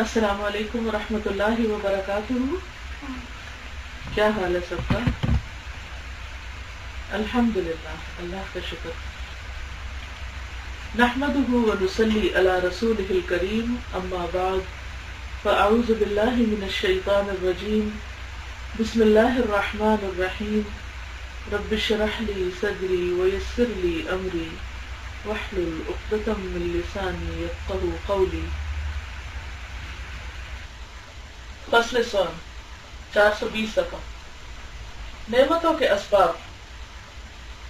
السلام علیکم ورحمۃ اللہ وبرکاتہ. کیا حال ہے سب کا؟ الحمد للہ، اللہ کا شکر. نحمده ونصلی علی رسولہ الکریم، اما بعد فاعوذ باللہ من الشیطان الرجیم. بسم اللہ الرحمن الرحیم. رب اشرح لی صدری ویسر لی امری واحلل عقدۃ من لسانی یفقہوا قولی. فصل سون 420 صفحہ. نعمتوں کے اسباب.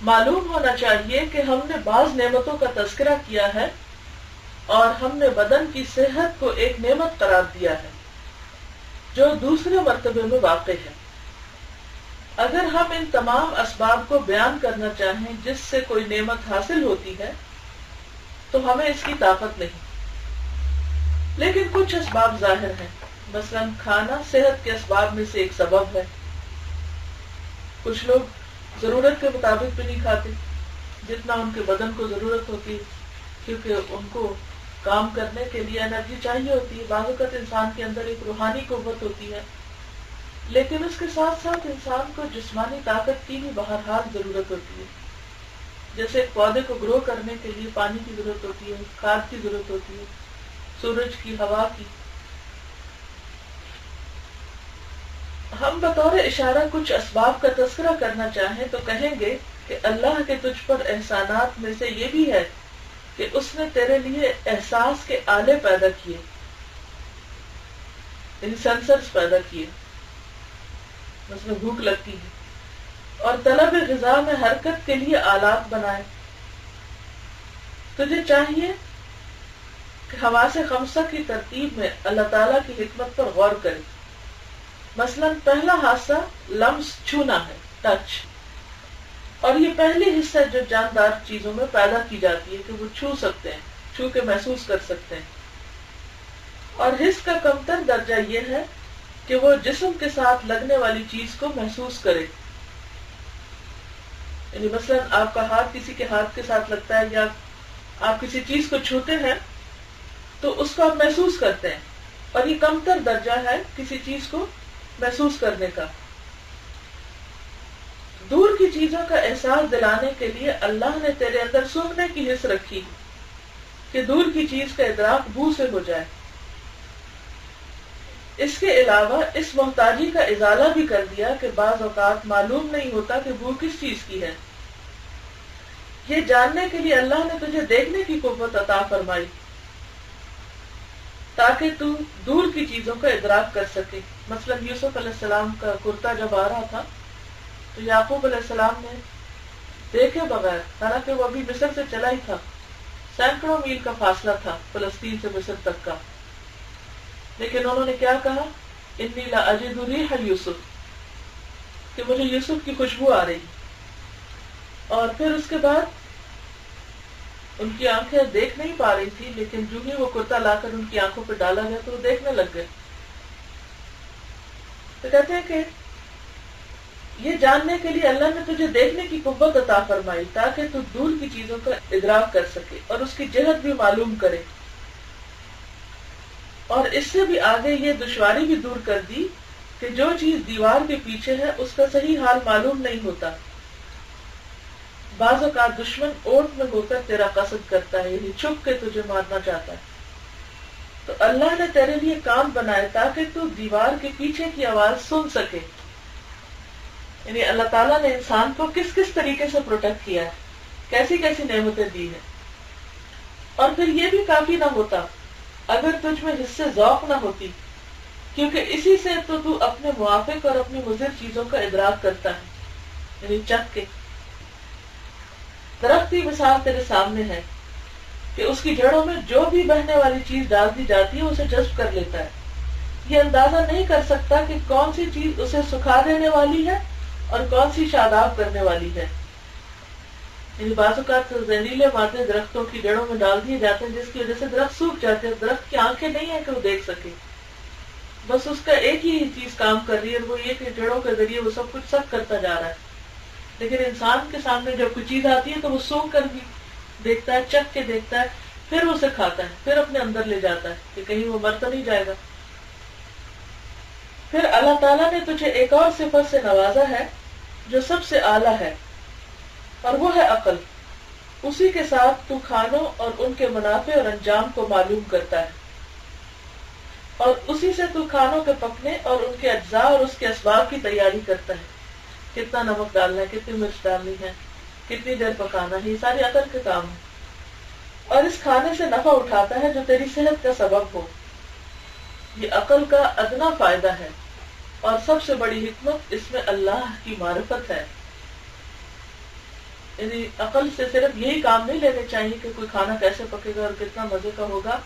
معلوم ہونا چاہیے کہ ہم نے بعض نعمتوں کا تذکرہ کیا ہے اور ہم نے بدن کی صحت کو ایک نعمت قرار دیا ہے جو دوسرے مرتبے میں واقع ہے. اگر ہم ان تمام اسباب کو بیان کرنا چاہیں جس سے کوئی نعمت حاصل ہوتی ہے تو ہمیں اس کی طاقت نہیں، لیکن کچھ اسباب ظاہر ہیں. مثلا کھانا صحت کے اسباب میں سے ایک سبب ہے. کچھ لوگ ضرورت کے مطابق بھی نہیں کھاتے جتنا ان کے بدن کو ضرورت ہوتی ہے، کیونکہ ان کو کام کرنے کے لیے انرجی چاہیے ہوتی ہے. بعض اوقات انسان کے اندر ایک روحانی قوت ہوتی ہے، لیکن اس کے ساتھ ساتھ انسان کو جسمانی طاقت کی بھی بہرحال ضرورت ہوتی ہے. جیسے ایک پودے کو گرو کرنے کے لیے پانی کی ضرورت ہوتی ہے، کھاد کی ضرورت ہوتی ہے، سورج کی، ہوا کی. ہم بطور اشارہ کچھ اسباب کا تذکرہ کرنا چاہیں تو کہیں گے کہ اللہ کے تجھ پر احسانات میں سے یہ بھی ہے کہ اس نے تیرے لیے احساس کے آلے پیدا کیے، یعنی سینسرز پیدا کیے. مثلا بھوک لگتی ہے اور طلب غذا میں حرکت کے لیے آلات بنائے. تجھے چاہیے کہ حواس خمسہ کی ترتیب میں اللہ تعالیٰ کی حکمت پر غور کرے. مثلا پہلا حادثہ لمس، چھونا ہے، ٹچ، اور یہ پہلی حصہ جو جاندار چیزوں میں پیدا کی جاتی ہے کہ وہ چھو سکتے ہیں، چھو کے محسوس کر سکتے ہیں. اور حس کا کمتر درجہ یہ ہے کہ وہ جسم کے ساتھ لگنے والی چیز کو محسوس کرے. یعنی مثلا آپ کا ہاتھ کسی کے ہاتھ کے ساتھ لگتا ہے یا آپ کسی چیز کو چھوتے ہیں تو اس کو آپ محسوس کرتے ہیں، اور یہ کمتر درجہ ہے کسی چیز کو محسوس کرنے کا. دور کی چیزوں کا احساس دلانے کے لیے اللہ نے تیرے اندر سونگھنے کی حس رکھی کہ دور کی چیز کا ادراک بو سے ہو جائے. اس کے علاوہ اس محتاجی کا ازالہ بھی کر دیا کہ بعض اوقات معلوم نہیں ہوتا کہ بو کس چیز کی ہے. یہ جاننے کے لیے اللہ نے تجھے دیکھنے کی قوت عطا فرمائی تاکہ تو دور کی چیزوں کا ادراک کر سکے. مثلا یوسف علیہ السلام کا کرتا جب آ رہا تھا تو یعقوب علیہ السلام نے دیکھے بغیر، حالانکہ وہ ابھی مصر سے چلا ہی تھا، سینکڑوں میل کا فاصلہ تھا فلسطین سے مصر تک کا، لیکن انہوں نے کیا کہا؟ انی لاجد ریح یوسف، کہ مجھے یوسف کی خوشبو آ رہی. اور پھر اس کے بعد ان کی آنکھیں دیکھ نہیں پا رہی تھی، لیکن جو ہی وہ کرتا لا کر ان کی آنکھوں پہ ڈالا گیا تو وہ دیکھنے لگ گئے. تو کہتے ہیں کہ یہ جاننے کے لیے اللہ نے تجھے دیکھنے کی قوت عطا فرمائی تاکہ تو دور کی چیزوں کا ادراک کر سکے اور اس کی جہت بھی معلوم کرے. اور اس سے بھی آگے یہ دشواری بھی دور کر دی کہ جو چیز دیوار کے پیچھے ہے اس کا صحیح حال معلوم نہیں ہوتا. بعض اوقات دشمن اوٹ میں ہو کر تیرا قصد کرتا ہے، یعنی چھپ کے تجھے مارنا چاہتا ہے. تو اللہ نے تیرے لیے کان بنائے تاکہ تو دیوار کے پیچھے کی آواز سن سکے. یعنی اللہ تعالیٰ نے انسان کو کس کس طریقے سے پروٹیکٹ کیا ہے، کیسی کیسی نعمتیں دی ہیں. اور پھر یہ بھی کافی نہ ہوتا اگر تجھ میں حصے ذوق نہ ہوتی، کیونکہ اسی سے تو اپنے موافق اور اپنی مضر چیزوں کا ادراک کرتا ہے. یعنی چکھ کے درخت کی مثال تیرے سامنے ہے کہ اس کی جڑوں میں جو بھی بہنے والی چیز ڈال دی جاتی ہے اسے جذب کر لیتا ہے. یہ اندازہ نہیں کر سکتا کہ کون سی چیز اسے سکھا دینے والی ہے اور کون سی شاداب کرنے والی ہے. یعنی بعض اوقات زہریلے مادے درختوں کی جڑوں میں ڈال دیے جاتے ہیں جس کی وجہ سے درخت سوکھ جاتے ہیں. درخت کی آنکھیں نہیں ہیں کہ وہ دیکھ سکے، بس اس کا ایک ہی چیز کام کر رہی ہے، اور وہ یہ کہ جڑوں کے ذریعے وہ سب کچھ سب کرتا جا رہا ہے. لیکن انسان کے سامنے جب کوئی چیز آتی ہے تو وہ سونگ کر بھی دیکھتا ہے، چکھ کے دیکھتا ہے پھر اسے کھاتا ہے، پھر اپنے اندر لے جاتا ہے کہ کہیں وہ مر تو نہیں جائے گا۔ پھر اللہ تعالیٰ نے تجھے ایک اور صفت سے نوازا ہے جو سب سے اعلیٰ ہے، اور وہ ہے عقل۔ اسی کے ساتھ تو کھانوں اور ان کے منافع اور انجام کو معلوم کرتا ہے، اور اسی سے تو کھانوں کے پکنے اور ان کے اجزاء اور اس کے اسباب کی تیاری کرتا ہے، کتنا نمک ڈالنا ہے، کتنی مرچ ڈالنی ہے، کتنی دیر پکانا ہے، یہ ساری عقل کے کام ہے۔ اور اس کھانے سے نفع اٹھاتا ہے جو تیری صحت کا سبب ہو، یہ عقل کا ادنا فائدہ ہے، اور سب سے بڑی حکمت اس میں اللہ کی معرفت ہے۔ یعنی عقل سے صرف یہی کام نہیں لینے چاہیے کہ کوئی کھانا کیسے پکے گا اور کتنا مزے کا ہوگا،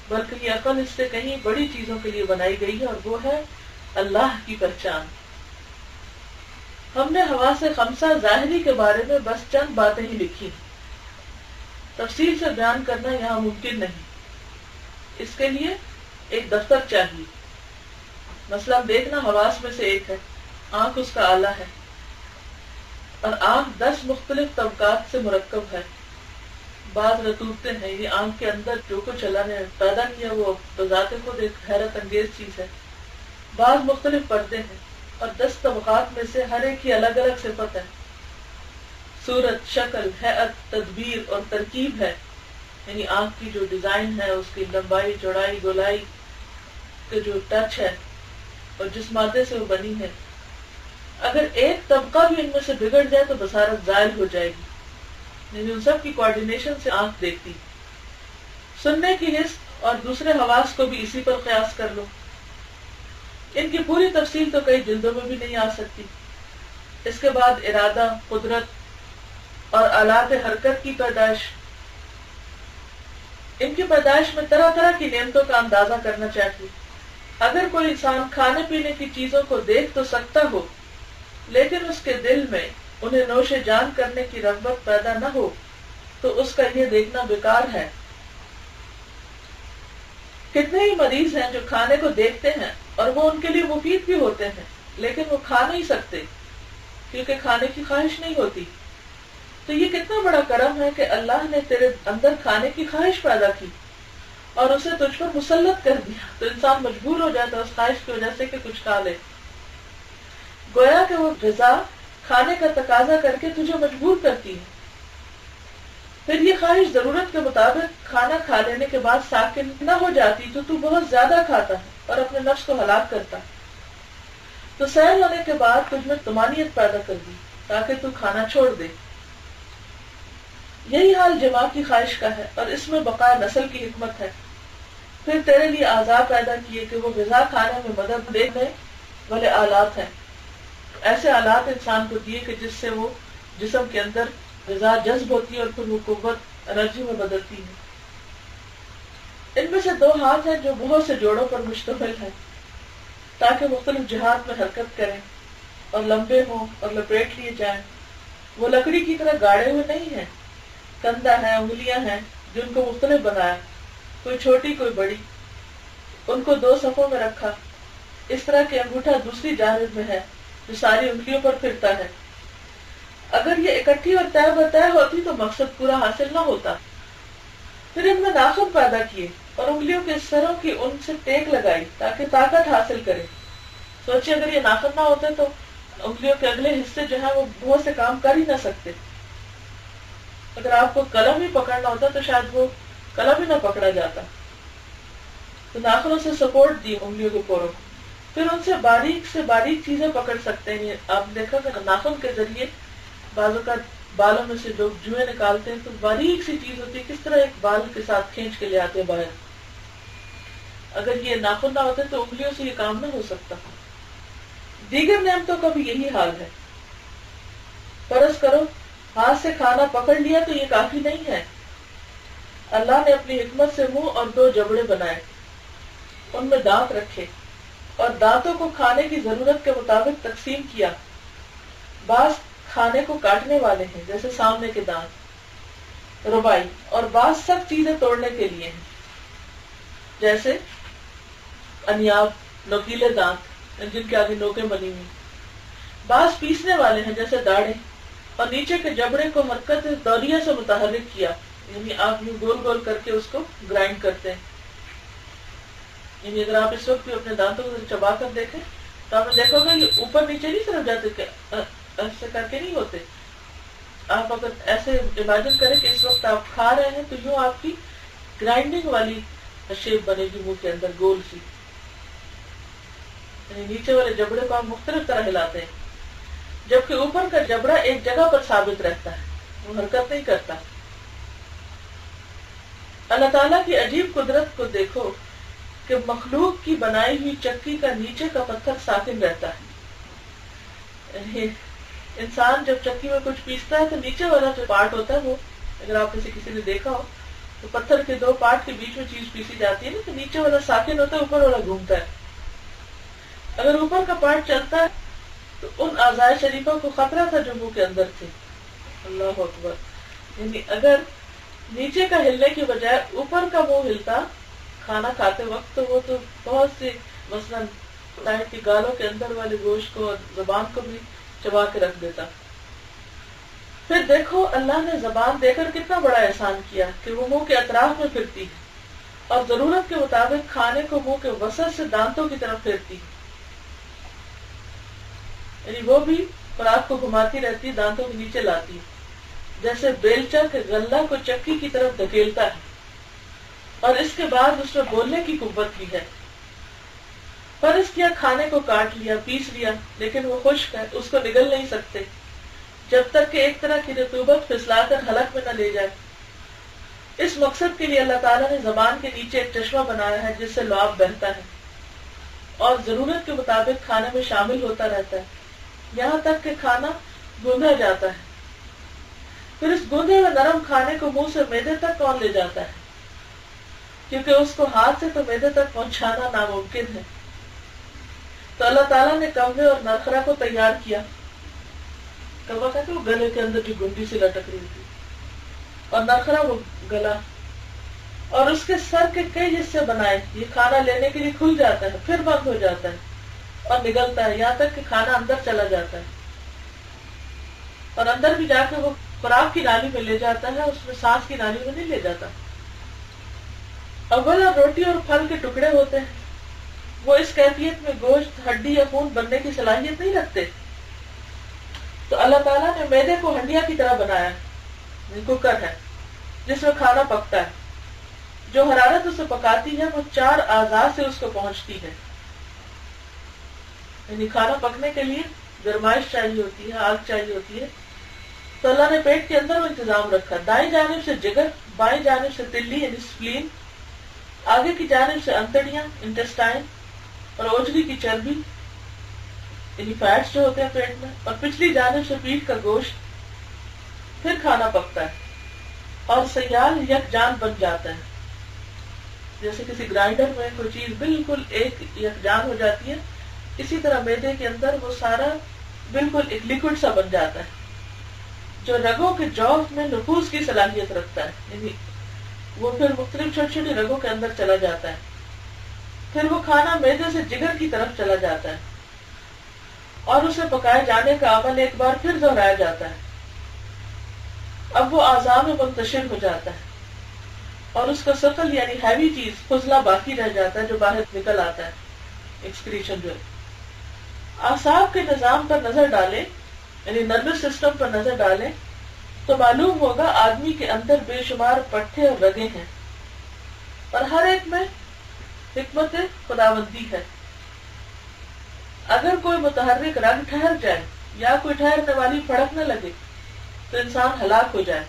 بلکہ یہ عقل اس سے کہیں بڑی چیزوں کے لیے بنائی گئی ہے، اور وہ ہے اللہ کی پہچان۔ ہم نے حواس خمسہ ظاہری کے بارے میں بس چند باتیں ہی لکھی، تفصیل سے بیان کرنا یہاں ممکن نہیں، اس کے لیے ایک دفتر چاہیے۔ مثلا دیکھنا حواس میں سے ایک ہے، آنکھ اس کا آلہ ہے، اور آنکھ 10 مختلف طبقات سے مرکب ہے۔ بعض رتوبتے ہیں، یہ آنکھ کے اندر جو کچھ اللہ نے پیدا کیا وہ بذات خود ایک حیرت انگیز چیز ہے۔ بعض مختلف پردے ہیں، اور 10 طبقات میں سے ہر ایک کی الگ الگ صفت ہے، صورت، شکل، ہیئت، تدبیر اور ترکیب ہے۔ یعنی آنکھ کی جو ڈیزائن ہے، اس کی لمبائی، چوڑائی، گولائی کے جو ٹچ ہے، اور جس مادے سے وہ بنی ہے، اگر ایک طبقہ بھی ان میں سے بگڑ جائے تو بصارت زائل ہو جائے گی۔ یعنی ان سب کی کوارڈینیشن سے آنکھ دیکھتی۔ سننے کی حس اور دوسرے حواس کو بھی اسی پر قیاس کر لو، ان کی پوری تفصیل تو کئی جلدوں میں بھی نہیں آ سکتی۔ اس کے بعد ارادہ، قدرت اور آلات حرکت کی پیدائش۔ ان کی پیدائش میں طرح طرح کی نعمتوں کا اندازہ کرنا چاہیے۔ اگر کوئی انسان کھانے پینے کی چیزوں کو دیکھ تو سکتا ہو، لیکن اس کے دل میں انہیں نوش جان کرنے کی رغبت پیدا نہ ہو، تو اس کا یہ دیکھنا بیکار ہے۔ کتنے ہی مریض ہیں جو کھانے کو دیکھتے ہیں اور وہ ان کے لیے مفید بھی ہوتے ہیں، لیکن وہ کھا نہیں سکتے کیونکہ کھانے کی خواہش نہیں ہوتی۔ تو یہ کتنا بڑا کرم ہے کہ اللہ نے تیرے اندر کھانے کی خواہش پیدا کی اور اسے تجھ پر مسلط کر دیا، تو انسان مجبور ہو جاتا ہے اس خواہش کی وجہ سے کہ کچھ کھا لے۔ گویا کہ وہ غذا کھانے کا تقاضا کر کے تجھے مجبور کرتی ہے، پھر یہ خواہش ضرورت کے مطابق کھانا کھا لینے کے بعد ساکن نہ ہو جاتی تو بہت زیادہ کھاتا ہے اور اپنے نفس کو ہلاک کرتا ہے۔ تو سیر ہونے کے بعد تجھ میں طمانینت پیدا کر دی تاکہ تو کھانا چھوڑ دے۔ یہی حال جماع کی خواہش کا ہے، اور اس میں بقاء نسل کی حکمت ہے۔ پھر تیرے لیے اعضاء پیدا کیے کہ وہ غذا کھانے میں مدد دینے والے آلات ہیں۔ ایسے آلات انسان کو دیے کہ جس سے وہ جسم کے اندر غذا جذب ہوتی ہے اور پھر وہ قوت انرجی میں بدلتی ہے۔ ان میں سے 2 ہاتھ ہیں جو بہت سے جوڑوں پر مشتمل ہیں تاکہ مختلف جہات میں حرکت کریں اور لمبے ہوں اور لپیٹ لیے جائیں۔ وہ لکڑی کی طرح گاڑے ہوئے نہیں ہیں، کندھا ہے، انگلیاں ہیں جن کو مختلف بنایا، کوئی چھوٹی کوئی بڑی، ان کو 2 صفوں میں رکھا، اس طرح کہ انگوٹھا دوسری جانب میں ہے جو ساری انگلیوں پر پھرتا ہے۔ اگر یہ اکٹھی اور طے بطے ہوتی تو مقصد پورا حاصل نہ ہوتا۔ پھر ان میں ناخن پیدا کیے اور انگلیوں کے سروں کی ان سے ٹیک لگائی تاکہ طاقت حاصل کرے۔ سوچیں اگر یہ ناخن نہ ہوتے تو انگلیوں کے اگلے حصے جو ہیں وہ بہت سے کام کر ہی نہ سکتے۔ اگر آپ کو قلم ہی پکڑنا ہوتا تو شاید وہ قلم ہی نہ پکڑا جاتا۔ تو ناخنوں سے سپورٹ دی انگلیوں کے پوروں کو، پھر ان سے باریک چیزیں پکڑ سکتے ہیں۔ آپ نے دیکھا کہ ناخن کے ذریعے بعض اوقات بالوں میں سے لوگ جوئیں نکالتے ہیں تو باریک سی چیز ہوتی ہے، کس طرح ایک بال کے ساتھ کھینچ کے لے آتے ہیں باہر۔ اگر یہ ناخن نہ ہوتے تو انگلیوں سے یہ کام نہ ہو سکتا۔ دیگر نعمتوں کا بھی یہی حال ہے۔ فرض کرو ہاتھ سے کھانا پکڑ لیا تو یہ کافی نہیں ہے۔ اللہ نے اپنی حکمت سے منہ اور 2 جبڑے بنائے، ان میں دانت رکھے اور دانتوں کو کھانے کی ضرورت کے مطابق تقسیم کیا۔ بعض کھانے کو کاٹنے والے ہیں جیسے سامنے کے دانت، ربائی، اور بعض سخت چیزیں توڑنے کے لیے ہیں جیسے انیاب، نوکیلے دانت جن کے آگے نوکیں بنی ہوئی۔ بعض پیسنے والے ہیں جیسے داڑھیں، اور نیچے کے جبڑے کو حرکت دوریہ سے متحرک کیا یعنی آپ یوں گول گول کر کے اس کو گرائنڈ کرتے ہیں. یعنی اگر آپ اس وقت بھی اپنے دانتوں کو چبا کر دیکھیں تو آپ نے دیکھا ہوگا یہ اوپر نیچے نہیں صرف جاتے کہ ایسے کر کے نہیں ہوتے. آپ اگر ایسے امیجن کریں کہ اس وقت آپ کھا رہے ہیں تو یوں آپ کی گرائنڈنگ والی شیپ بنے گی منہ کے اندر گول سی. یعنی نیچے والے جبڑے کو آپ مختلف طرح ہلاتے ہیں جبکہ اوپر کا جبڑا ایک جگہ پر ثابت رہتا ہے, وہ حرکت نہیں کرتا. اللہ تعالیٰ کی عجیب قدرت کو دیکھو کہ مخلوق کی بنائی ہوئی چکی کا نیچے کا پتھر ساکن رہتا ہے. یعنی انسان جب چکی میں کچھ پیستا ہے تو نیچے والا جو پارٹ ہوتا ہے وہ, اگر آپ کسی نے دیکھا ہو تو پتھر کے دو پارٹ کے بیچ میں چیز پیسی جاتی ہے نا, تو نیچے والا ساکن ہوتا ہے, اوپر والا گھومتا ہے. اگر اوپر کا پارٹ چلتا ہے تو ان اعضاء شریفہ کو خطرہ تھا جو منہ کے اندر تھے. اللہ اکبر. یعنی اگر نیچے کا ہلنے کی بجائے اوپر کا منہ ہلتا کھانا کھاتے وقت تو وہ تو بہت سی مثلاً کی گالوں کے اندر والے گوشت کو اور زبان کو بھی چبا کے رکھ دیتا. پھر دیکھو اللہ نے زبان دے کر کتنا بڑا احسان کیا کہ وہ منہ کے اطراف میں پھرتی ہے اور ضرورت کے مطابق کھانے کو منہ کے وسط سے دانتوں کی طرف پھیرتی ہے. یعنی وہ بھی خوراک کو گھماتی رہتی, دانتوں کے نیچے لاتی ہے, جیسے بیلچا کے غلہ کو چکی کی طرف دھکیلتا ہے. اور اس کے بعد اس میں بولنے کی قوت بھی ہے. فرض کیا کھانے کو کاٹ لیا, پیس لیا, لیکن وہ خشک ہے, اس کو نگل نہیں سکتے جب تک کہ ایک طرح کی رطوبت پھسلا کر حلق میں نہ لے جائے. اس مقصد کے لیے اللہ تعالیٰ نے زبان کے نیچے ایک چشمہ بنایا ہے جس سے لعاب بہتا ہے اور ضرورت کے مطابق کھانے میں شامل ہوتا رہتا ہے یہاں تک کہ کھانا گوندھا جاتا ہے. پھر اس گوندھے ہوئے نرم کھانے کو منہ سے معدے تک کون لے جاتا ہے, کیونکہ اس کو ہاتھ سے تو معدے تک پہنچانا ناممکن ہے. تو اللہ تعالیٰ نے کوے اور نرخرا کو تیار کیا. کوا کہتے وہ گلے کے اندر جو گنڈی سے لٹک رہی تھی, اور نرخرا وہ گلا, اور اس کے سر کے کئی حصے بنائے. یہ کھانا لینے کے لیے کھل جاتا ہے, پھر بند ہو جاتا ہے اور نگلتا ہے یہاں تک کہ کھانا اندر چلا جاتا ہے, اور اندر بھی جا کے وہ خوراک کی نالی میں لے جاتا ہے, اس میں سانس کی نالی میں نہیں لے جاتا. اولا روٹی اور پھل کے ٹکڑے ہوتے ہیں, وہ اس کیفیت میں گوشت, ہڈی یا خون بننے کی صلاحیت نہیں رکھتے. تو اللہ تعالیٰ نے معدے کو ہنڈیا کی طرح بنایا, کوکر ہے جس میں کھانا پکتا ہے. جو حرارت اسے پکاتی ہے وہ 4 اعضاء سے اس کو پہنچتی ہے. یعنی کھانا پکنے کے لیے گرمائش چاہیے ہوتی ہے, آگ چاہیے ہوتی ہے. تو اللہ نے پیٹ کے اندر وہ انتظام رکھا. دائیں جانب سے جگر, بائیں جانب سے تلی یعنی سپلین, آگے کی جانب سے انتڑیاں انٹسٹائن, اور اوجری کی چربی یعنی فیٹس جو ہوتے ہیں پیٹ میں, اور پچھلی جانب سے پیٹھ کا گوشت. پھر کھانا پکتا ہے اور سیال یکجان بن جاتا ہے. جیسے کسی گرائنڈر میں کوئی چیز بالکل ایک یکجان ہو جاتی ہے, اسی طرح معدے کے اندر وہ سارا بالکل ایک لیکوڈ سا بن جاتا ہے جو رگوں کے جوف میں نفوذ کی صلاحیت رکھتا ہے. یعنی وہ پھر مختلف چھوٹی چھوٹی رگوں کے اندر چلا جاتا ہے. پھر وہ کھانا معدے سے جگر کی طرف چلا جاتا ہے اور اسے پکائے جانے کا عمل ایک بار پھر دہرایا جاتا ہے. اب وہ اعضاء میں منتشر ہو جاتا ہے اور اس کا ثقل یعنی ہیوی چیز فضلہ باقی رہ جاتا ہے جو باہر نکل آتا ہے, ایکسکریشن جو ہے. اعصاب کے نظام پر نظر ڈالیں, یعنی نروس سسٹم پر نظر ڈالیں تو معلوم ہوگا آدمی کے اندر بے شمار پٹھے اور رگیں ہیں, اور ہر ایک میں حکمت خداوندی ہے. اگر کوئی متحرک رگ ٹھہر جائے یا کوئی ٹھہرنے والی پھڑک نہ لگے تو انسان ہلاک ہو جائے.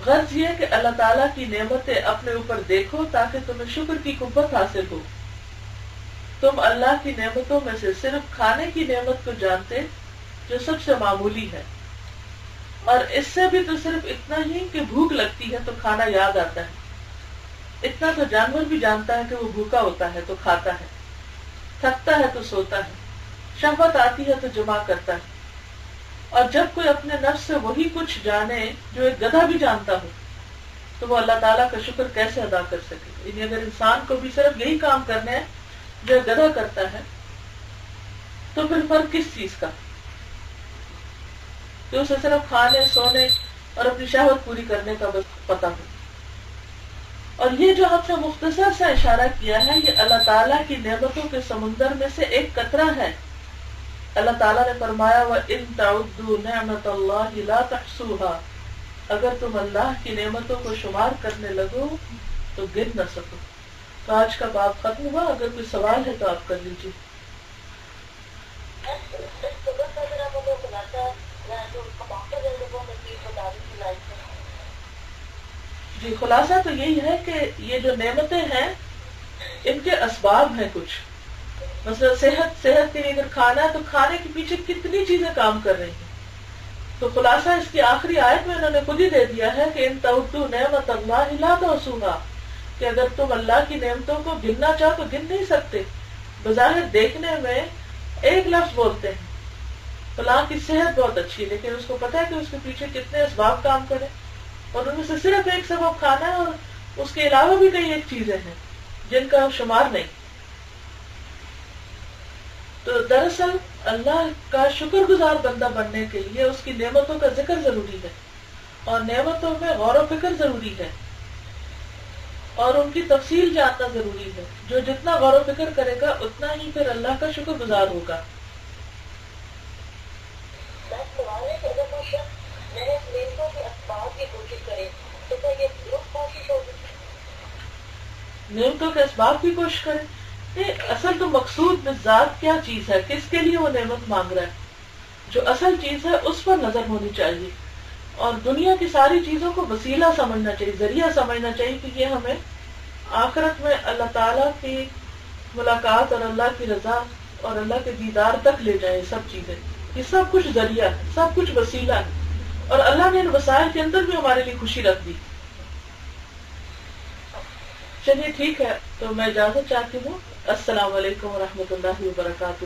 غرض یہ کہ اللہ تعالیٰ کی نعمتیں اپنے اوپر دیکھو تاکہ تمہیں شکر کی قوت حاصل ہو. تم اللہ کی نعمتوں میں سے صرف کھانے کی نعمت کو جانتے جو سب سے معمولی ہے, اور اس سے بھی تو صرف اتنا ہی کہ بھوک لگتی ہے تو کھانا یاد آتا ہے. اتنا تو جانور بھی جانتا ہے کہ وہ بھوکا ہوتا ہے تو کھاتا ہے, تھکتا ہے تو سوتا ہے, شہوت آتی ہے تو جمع کرتا ہے. اور جب کوئی اپنے نفس سے وہی کچھ جانے جو ایک گدھا بھی جانتا ہو تو وہ اللہ تعالیٰ کا شکر کیسے ادا کر سکے. یعنی اگر انسان کو بھی صرف یہی کام کرنے ہیں جو ایک گدھا کرتا ہے تو پھر فرق کس چیز کا, کہ اسے صرف کھانے, سونے, اور اپنی شہوت پوری کرنے کا بس پتہ ہو. اور یہ جو ہم نے مختصر سے اشارہ کیا ہے یہ اللہ تعالیٰ کی نعمتوں کے سمندر میں سے ایک قطرہ ہے. اللہ تعالیٰ نے فرمایا وَإِن تَعُدُّوا نِعْمَةَ اللَّهِ لَا تَحْصُوهَا، اگر تم اللہ کی نعمتوں کو شمار کرنے لگو تو گن نہ سکو. تو آج کا باب ختم ہوا. اگر کوئی سوال ہے تو آپ کر لیجیے. جی خلاصہ تو یہی ہے کہ یہ جو نعمتیں ہیں ان کے اسباب ہیں کچھ. مثلا صحت کے لیے اگر کھانا ہے تو کھانے کے پیچھے کتنی چیزیں کام کر رہی ہیں. تو خلاصہ اس کی آخری آیت میں انہوں نے خود ہی دے دیا ہے کہ ان تعدوا نعمت اللہ لا تحصوها، کہ اگر تم اللہ کی نعمتوں کو گننا چاہو تو گن نہیں سکتے. بظاہر دیکھنے میں ایک لفظ بولتے ہیں فلاں کی صحت بہت اچھی ہے، لیکن اس کو پتا ہے کہ اس کے پیچھے کتنے اسباب کام کریں، اور ان میں سے صرف ایک سبب کھانا ہے، اور اس کے علاوہ بھی کئی ایک چیزیں ہیں جن کا شمار نہیں. تو دراصل اللہ کا شکر گزار بندہ بننے کے لیے اس کی نعمتوں کا ذکر ضروری ہے، اور نعمتوں میں غور و فکر ضروری ہے، اور ان کی تفصیل جاننا ضروری ہے. جو جتنا غور و فکر کرے گا اتنا ہی پھر اللہ کا شکر گزار ہوگا. نعمتوں کے اسباب کی کوشش کریں. اصل تو مقصود میں ذات کیا چیز ہے، کس کے لیے وہ نعمت مانگ رہا ہے، جو اصل چیز ہے اس پر نظر ہونی چاہیے، اور دنیا کی ساری چیزوں کو وسیلہ سمجھنا چاہیے، ذریعہ سمجھنا چاہیے کہ یہ ہمیں آخرت میں اللہ تعالیٰ کی ملاقات اور اللہ کی رضا اور اللہ کے دیدار تک لے جائے. سب چیزیں یہ سب کچھ ذریعہ ہے، سب کچھ وسیلہ ہے، اور اللہ نے ان وسائل کے اندر بھی ہمارے لیے خوشی رکھ دی. چلیے ٹھیک ہے، تو میں اجازت چاہتی ہوں. السلام علیکم ورحمۃ اللہ وبرکاتہ.